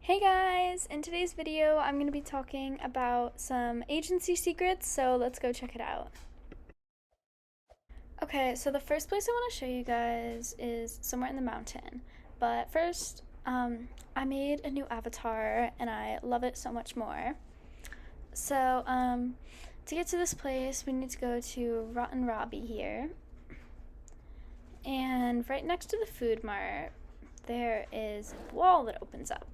Hey guys! In today's video, I'm going to be talking about some agency secrets, so let's go check it out. Okay, so the first place I want to show you guys is somewhere in the mountain. But first, I made a new avatar and I love it so much more. So, to get to this place, we need to go to Rotten Robbie here. And right next to the food mart, there is a wall that opens up.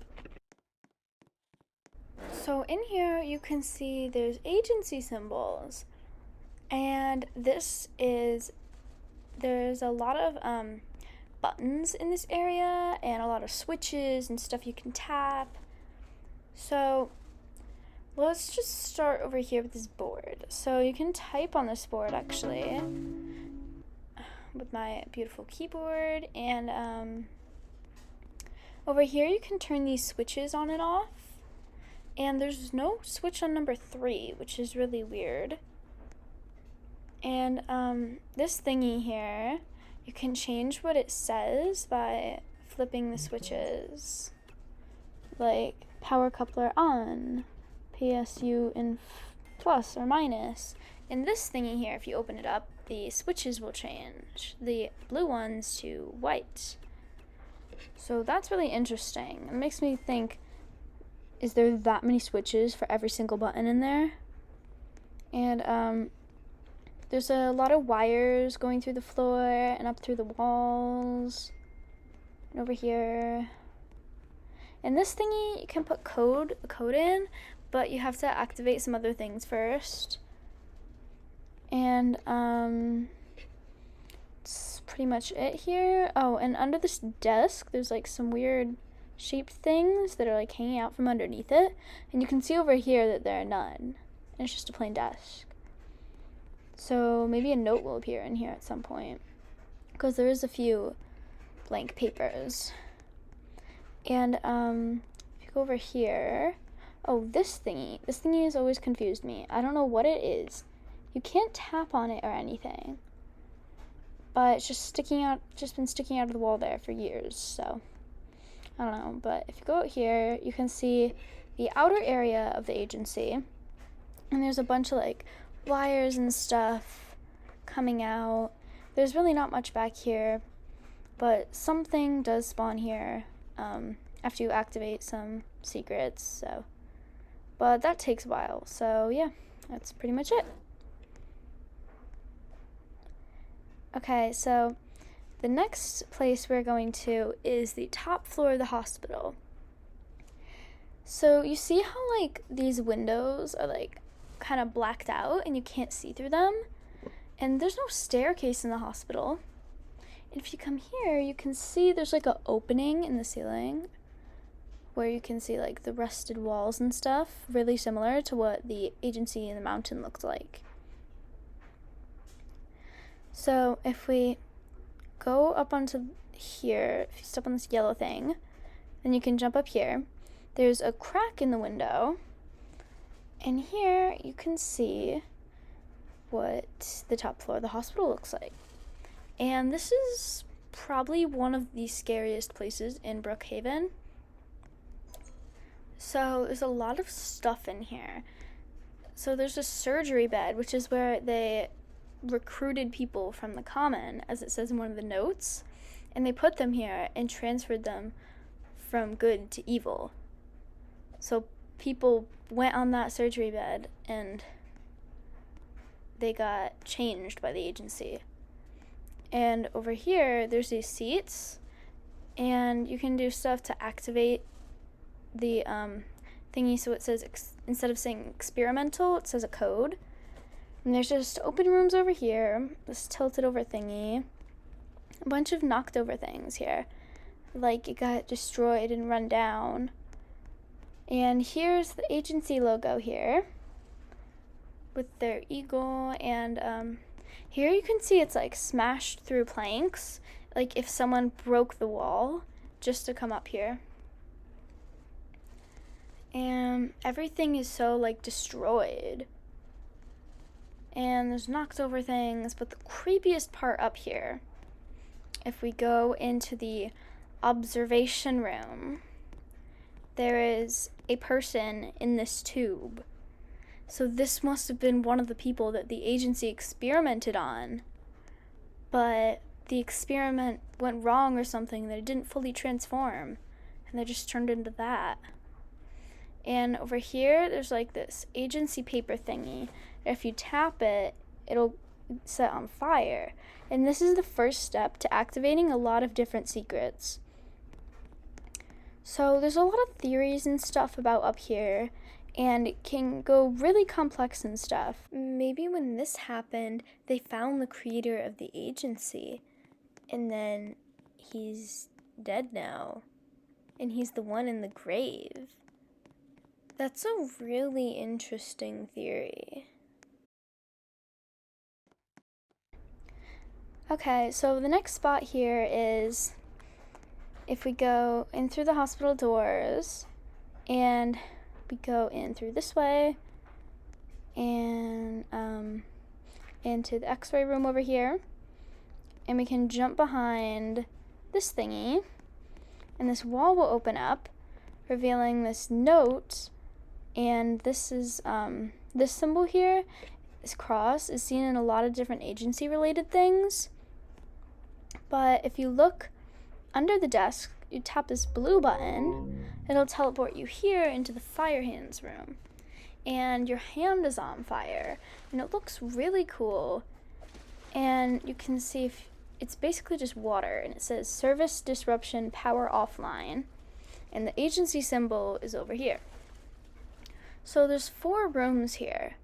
So in here you can see there's agency symbols, and there's a lot of buttons in this area and a lot of switches and stuff you can tap. So let's just start over here with this board. So you can type on this board actually with my beautiful keyboard, and over here you can turn these switches on and off. And there's no switch on number 3, which is really weird. And this thingy here, you can change what it says by flipping the switches. Like power coupler on, PSU in plus or minus. And this thingy here, if you open it up, the switches will change. The blue ones to white. So that's really interesting. It makes me think, is there that many switches for every single button in there? And there's a lot of wires going through the floor and up through the walls and over here. And this thingy, you can put code in, but you have to activate some other things first. And that's pretty much it here. Oh, and under this desk, there's like some weird shaped things that are like hanging out from underneath it, and you can see over here that there are none, and it's just a plain desk. So maybe a note will appear in here at some point, because there is a few blank papers. And if you go over here, oh, this thingy has always confused me. I don't know what it is. You can't tap on it or anything, but it's just been sticking out of the wall there for years, so I don't know. But if you go out here, you can see the outer area of the agency, and there's a bunch of like wires and stuff coming out. There's really not much back here, but something does spawn here after you activate some secrets. So, but that takes a while. So yeah, that's pretty much it. Okay, so the next place we're going to is the top floor of the hospital. So you see how like these windows are like kind of blacked out and you can't see through them? And there's no staircase in the hospital. And if you come here, you can see there's like an opening in the ceiling where you can see like the rusted walls and stuff, really similar to what the agency in the mountain looked like. So if we go up onto here, if you step on this yellow thing, then you can jump up here. There's a crack in the window, and here you can see what the top floor of the hospital looks like. And this is probably one of the scariest places in Brookhaven. So there's a lot of stuff in here. So there's a surgery bed, which is where they recruited people from the common, as it says in one of the notes, and they put them here and transferred them from good to evil. So people went on that surgery bed and they got changed by the agency. And over here there's these seats, and you can do stuff to activate the thingy. So it says instead of saying experimental, it says a code. And there's just open rooms over here, this tilted over thingy, a bunch of knocked over things here, like it got destroyed and run down. And here's the agency logo here with their eagle, and here you can see it's like smashed through planks, like if someone broke the wall just to come up here. And everything is so like destroyed. And there's knocked over things, but the creepiest part up here, if we go into the observation room, there is a person in this tube. So this must have been one of the people that the agency experimented on, but the experiment went wrong or something, that it didn't fully transform, and they just turned into that. And over here, there's like this agency paper thingy. If you tap it, it'll set on fire. And this is the first step to activating a lot of different secrets. So there's a lot of theories and stuff about up here, and it can go really complex and stuff. Maybe when this happened, they found the creator of the agency, and then he's dead now, and he's the one in the grave. That's a really interesting theory. Okay, so the next spot here is if we go in through the hospital doors, and we go in through this way, and into the x-ray room over here, and we can jump behind this thingy, and this wall will open up, revealing this note. And this is this symbol here, this cross, is seen in a lot of different agency related things. But if you look under the desk, you tap this blue button, it'll teleport you here into the fire hands room. And your hand is on fire, and it looks really cool. And you can see if it's basically just water, and it says service disruption power offline. And the agency symbol is over here. So there's 4 rooms here,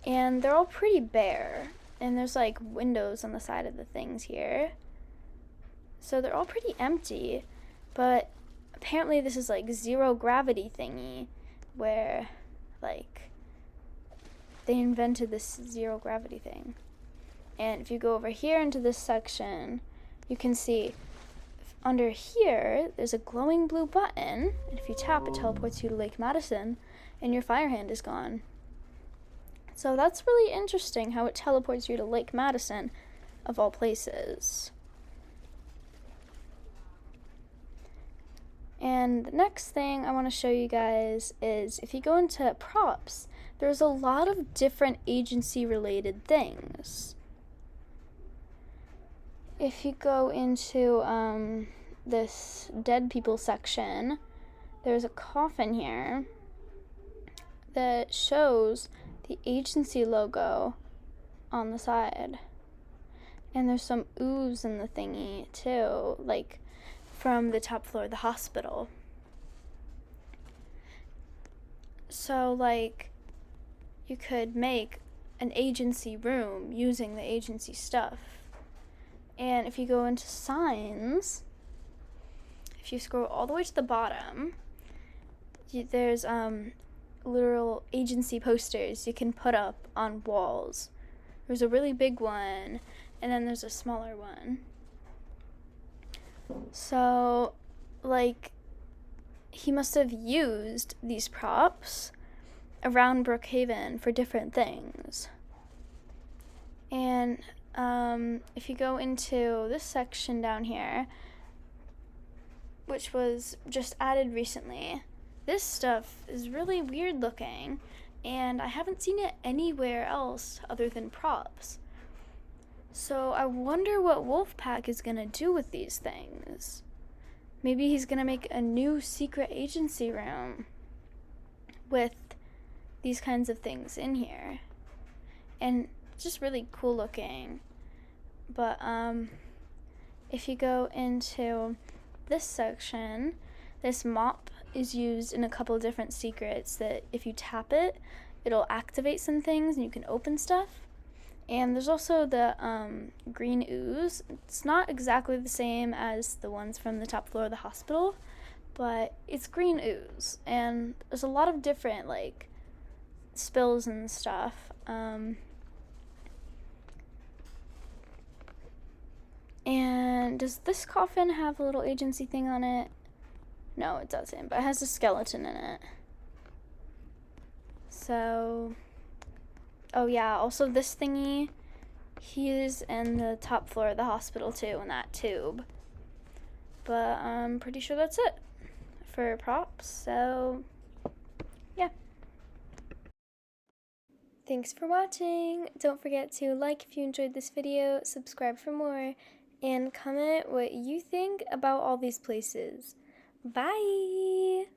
and they're all pretty bare, and there's like windows on the side of the things here. So they're all pretty empty, but apparently this is like zero gravity thingy, where like they invented this zero gravity thing. And if you go over here into this section, you can see under here there's a glowing blue button, and if you tap, it teleports you to Lake Madison, and your fire hand is gone. So that's really interesting how it teleports you to Lake Madison, of all places. And the next thing I want to show you guys is if you go into props, there's a lot of different agency related things. If you go into this dead people section, there's a coffin here that shows the agency logo on the side. And there's some ooze in the thingy too, like from the top floor of the hospital. So like you could make an agency room using the agency stuff. And if you go into signs, if you scroll all the way to the bottom, there's literal agency posters you can put up on walls. There's a really big one, and then there's a smaller one. So, like, he must have used these props around Brookhaven for different things. And if you go into this section down here, which was just added recently, this stuff is really weird looking, and I haven't seen it anywhere else other than props. So I wonder what Wolfpack is gonna do with these things. Maybe he's gonna make a new secret agency room with these kinds of things in here. And just really cool looking. But if you go into this section, this mop is used in a couple of different secrets that if you tap it, it'll activate some things and you can open stuff. And there's also the green ooze. It's not exactly the same as the ones from the top floor of the hospital, but it's green ooze. And there's a lot of different like spills and stuff. And does this coffin have a little agency thing on it? No, it doesn't, but it has a skeleton in it. So, oh yeah, also this thingy, he's in the top floor of the hospital too, in that tube. But I'm pretty sure that's it for for props. So yeah. Thanks for watching. Don't forget to like if you enjoyed this video, subscribe for more, and comment what you think about all these places. Bye!